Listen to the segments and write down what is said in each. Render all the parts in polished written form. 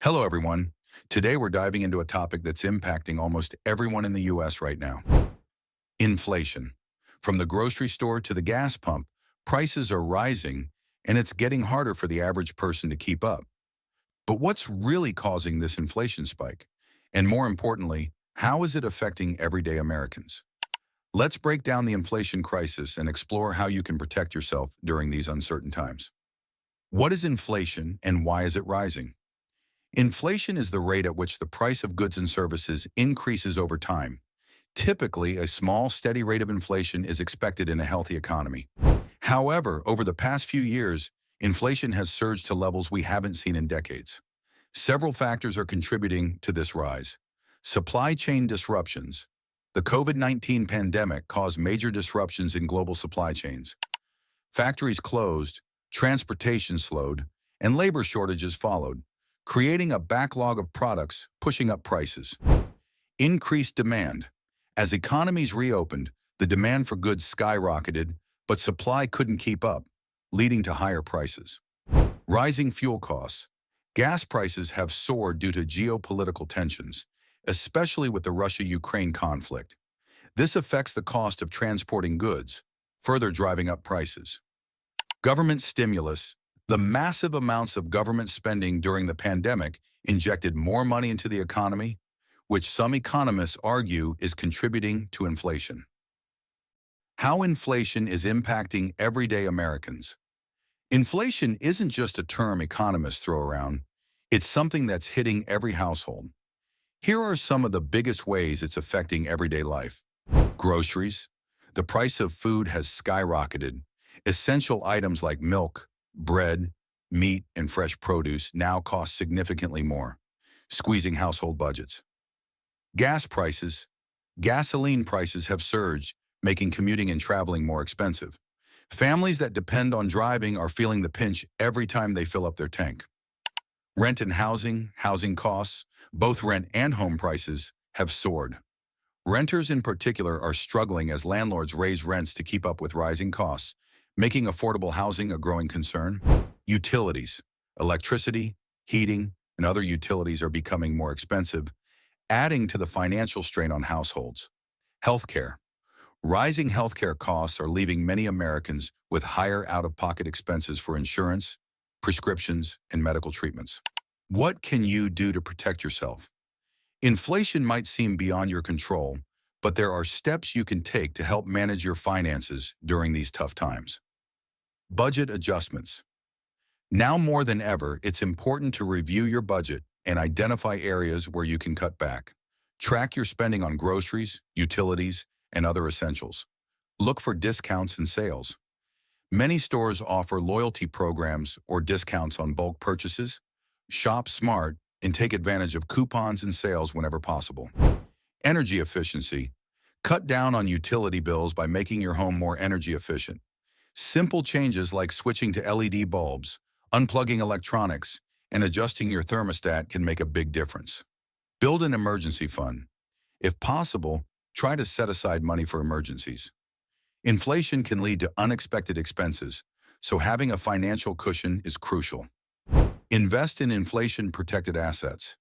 Hello, everyone. Today we're diving into a topic that's impacting almost everyone in the US right now. Inflation. From the grocery store to the gas pump, prices are rising, and it's getting harder for the average person to keep up. But what's really causing this inflation spike? And more importantly, how is it affecting everyday Americans? Let's break down the inflation crisis and explore how you can protect yourself during these uncertain times. What is inflation and why is it rising? Inflation is the rate at which the price of goods and services increases over time. Typically, a small, steady rate of inflation is expected in a healthy economy. However, over the past few years, inflation has surged to levels we haven't seen in decades. Several factors are contributing to this rise. Supply chain disruptions. The COVID-19 pandemic caused major disruptions in global supply chains. Factories closed, transportation slowed, and labor shortages followed, creating a backlog of products, pushing up prices. Increased demand. As economies reopened, the demand for goods skyrocketed, but supply couldn't keep up, leading to higher prices. Rising fuel costs. Gas prices have soared due to geopolitical tensions, especially with the Russia-Ukraine conflict. This affects the cost of transporting goods, further driving up prices. Government stimulus. The massive amounts of government spending during the pandemic injected more money into the economy, which some economists argue is contributing to inflation. How inflation is impacting everyday Americans. Inflation isn't just a term economists throw around, it's something that's hitting every household. Here are some of the biggest ways it's affecting everyday life. Groceries. The price of food has skyrocketed. Essential items like milk, bread, meat, and fresh produce now cost significantly more, squeezing household budgets. Gas prices. Gasoline prices have surged, making commuting and traveling more expensive. Families that depend on driving are feeling the pinch every time they fill up their tank. Rent and housing costs, both rent and home prices, have soared. Renters in particular are struggling as landlords raise rents to keep up with rising costs, making affordable housing a growing concern. Utilities. Electricity, heating, and other utilities are becoming more expensive, adding to the financial strain on households. Healthcare. Rising healthcare costs are leaving many Americans with higher out-of-pocket expenses for insurance, prescriptions, and medical treatments. What can you do to protect yourself? Inflation might seem beyond your control, but there are steps you can take to help manage your finances during these tough times. Budget adjustments. Now more than ever, it's important to review your budget and identify areas where you can cut back. Track your spending on groceries, utilities, and other essentials. Look for discounts and sales. Many stores offer loyalty programs or discounts on bulk purchases. Shop smart and take advantage of coupons and sales whenever possible. Energy efficiency. Cut down on utility bills by making your home more energy efficient. Simple changes like switching to LED bulbs, unplugging electronics, and adjusting your thermostat can make a big difference. Build an emergency fund. If possible, try to set aside money for emergencies. Inflation can lead to unexpected expenses, so having a financial cushion is crucial. Invest in inflation-protected assets.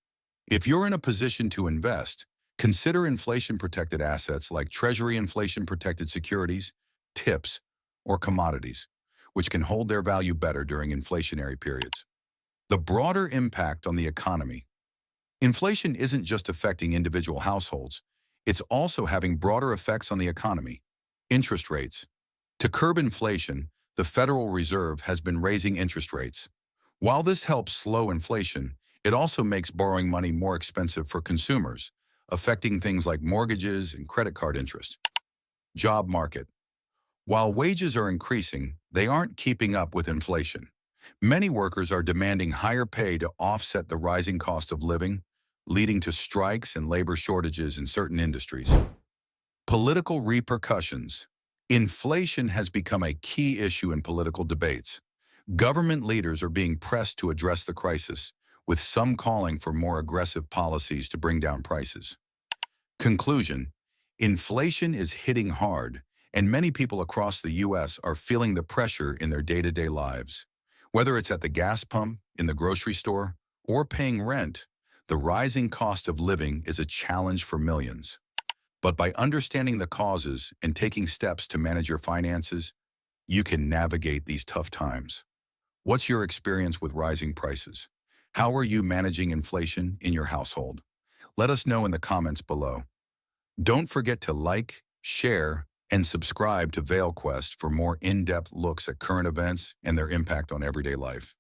If you're in a position to invest, consider inflation-protected assets like Treasury inflation-protected securities, TIPS, or commodities, which can hold their value better during inflationary periods. The broader impact on the economy. Inflation isn't just affecting individual households, it's also having broader effects on the economy. Interest rates. To curb inflation, the Federal Reserve has been raising interest rates. While this helps slow inflation, it also makes borrowing money more expensive for consumers, affecting things like mortgages and credit card interest. Job market. While wages are increasing, they aren't keeping up with inflation. Many workers are demanding higher pay to offset the rising cost of living, leading to strikes and labor shortages in certain industries. Political repercussions. Inflation has become a key issue in political debates. Government leaders are being pressed to address the crisis, with some calling for more aggressive policies to bring down prices. Conclusion. Inflation is hitting hard, and many people across the U.S. are feeling the pressure in their day-to-day lives. Whether it's at the gas pump, in the grocery store, or paying rent, the rising cost of living is a challenge for millions. But by understanding the causes and taking steps to manage your finances, you can navigate these tough times. What's your experience with rising prices? How are you managing inflation in your household? Let us know in the comments below. Don't forget to like, share, and subscribe to VeilQuest for more in-depth looks at current events and their impact on everyday life.